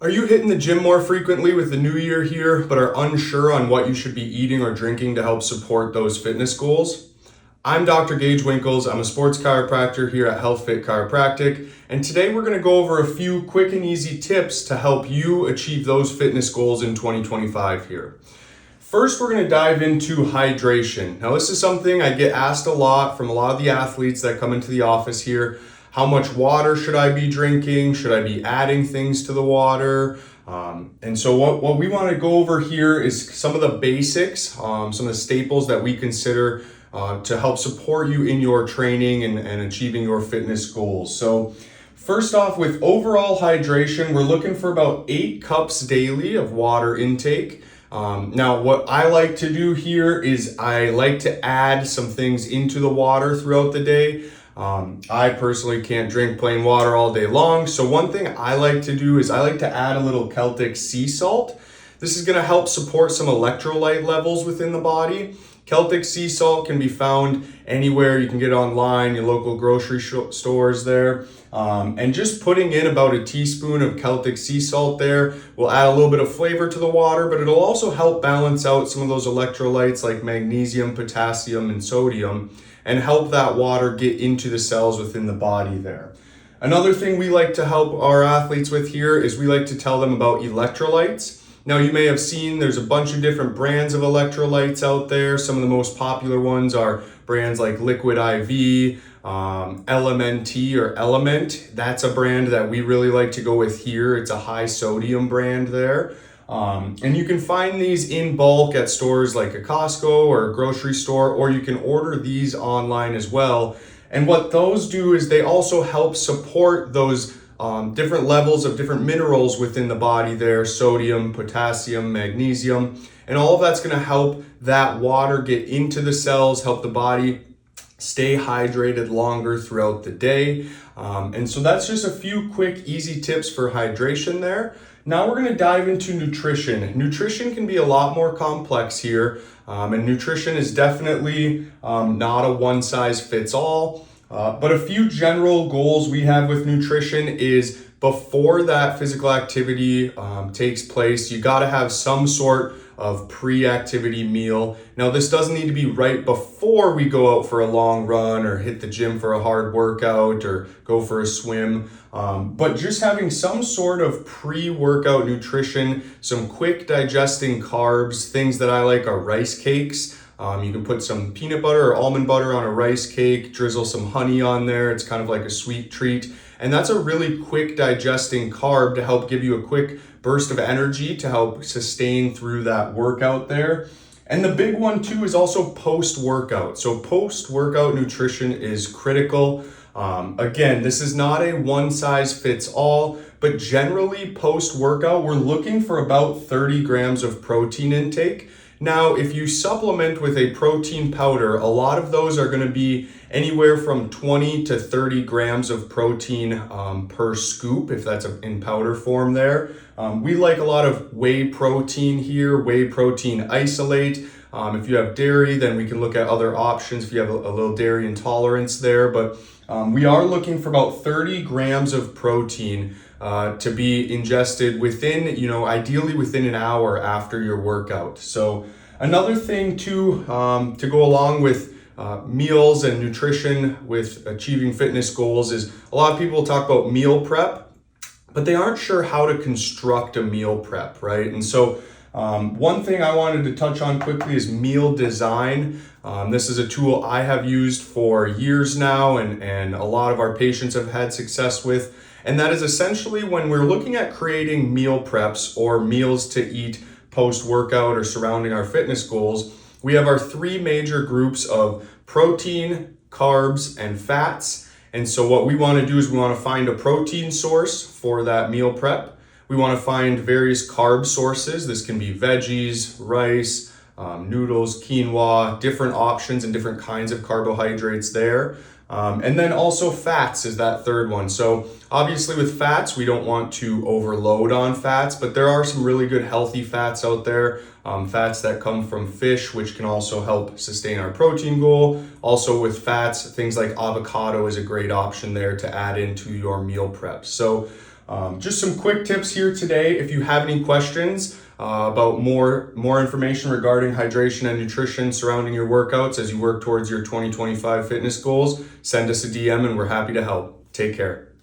Are you hitting the gym more frequently with the new year here, but are unsure on what you should be eating or drinking to help support those fitness goals? I'm Dr. Gage Winkles. I'm a sports chiropractor here at Health Fit Chiropractic, and today we're going to go over a few quick and easy tips to help you achieve those fitness goals in 2025 here. First, we're going to dive into hydration. Now, this is something I get asked a lot from a lot of the athletes that come into the office here. How much water should I be drinking? Should I be adding things to the water? And so what we want to go over here is some of the basics, some of the staples that we consider to help support you in your training and achieving your fitness goals. So first off, with overall hydration, we're looking for about 8 cups daily of water intake. Now, what I like to do here is I like to add some things into the water throughout the day. I personally can't drink plain water all day long. So one thing I like to do is I like to add a little Celtic sea salt. This is going to help support some electrolyte levels within the body. Celtic sea salt can be found anywhere. You can get it online, your local grocery stores there. And just putting in about a teaspoon of Celtic sea salt there will add a little bit of flavor to the water, but it'll also help balance out some of those electrolytes like magnesium, potassium, and sodium, and help that water get into the cells within the body there. Another thing we like to help our athletes with here is we like to tell them about electrolytes. Now, you may have seen there's a bunch of different brands of electrolytes out there. Some of the most popular ones are brands like Liquid IV, LMNT or Element. That's a brand that we really like to go with here. It's a high sodium brand there. And you can find these in bulk at stores like a Costco or a grocery store, or you can order these online as well. And what those do is they also help support those different levels of different minerals within the body there, sodium, potassium, magnesium, and all of that's going to help that water get into the cells, help the body stay hydrated longer throughout the day. And so that's just a few quick, easy tips for hydration there. Now we're going to dive into nutrition. Nutrition can be a lot more complex here, and nutrition is definitely not a one-size-fits-all. But a few general goals we have with nutrition is before that physical activity takes place, you got to have some sort of pre-activity meal. Now, this doesn't need to be right before we go out for a long run or hit the gym for a hard workout or go for a swim, but just having some sort of pre-workout nutrition, some quick digesting carbs. Things that I like are rice cakes. You can put some peanut butter or almond butter on a rice cake, drizzle some honey on there. It's kind of like a sweet treat. And that's a really quick digesting carb to help give you a quick burst of energy to help sustain through that workout there. And the big one too is also post-workout. So post-workout nutrition is critical. Again, this is not a one-size-fits-all, but generally post-workout, we're looking for about 30 grams of protein intake. Now, if you supplement with a protein powder, a lot of those are going to be anywhere from 20 to 30 grams of protein per scoop, if that's in powder form there. We like a lot of whey protein here, whey protein isolate. If you have dairy, then we can look at other options if you have a little dairy intolerance there. But we are looking for about 30 grams of protein to be ingested within, ideally within an hour after your workout. So another thing too, to go along with meals and nutrition with achieving fitness goals is a lot of people talk about meal prep, but they aren't sure how to construct a meal prep, right? And so one thing I wanted to touch on quickly is meal design. This is a tool I have used for years now, and a lot of our patients have had success with. And that is essentially when we're looking at creating meal preps or meals to eat post-workout or surrounding our fitness goals, we have our 3 major groups of protein, carbs, and fats. And so what we want to do is we want to find a protein source for that meal prep. We want to find various carb sources. This can be veggies, rice, noodles, quinoa, different options and different kinds of carbohydrates there. And then also fats is that third one. So obviously with fats, we don't want to overload on fats, but there are some really good healthy fats out there. Fats that come from fish, which can also help sustain our protein goal. Also with fats, things like avocado is a great option there to add into your meal prep. So Just some quick tips here today. If you have any questions about more information regarding hydration and nutrition surrounding your workouts as you work towards your 2025 fitness goals, send us a DM and we're happy to help. Take care.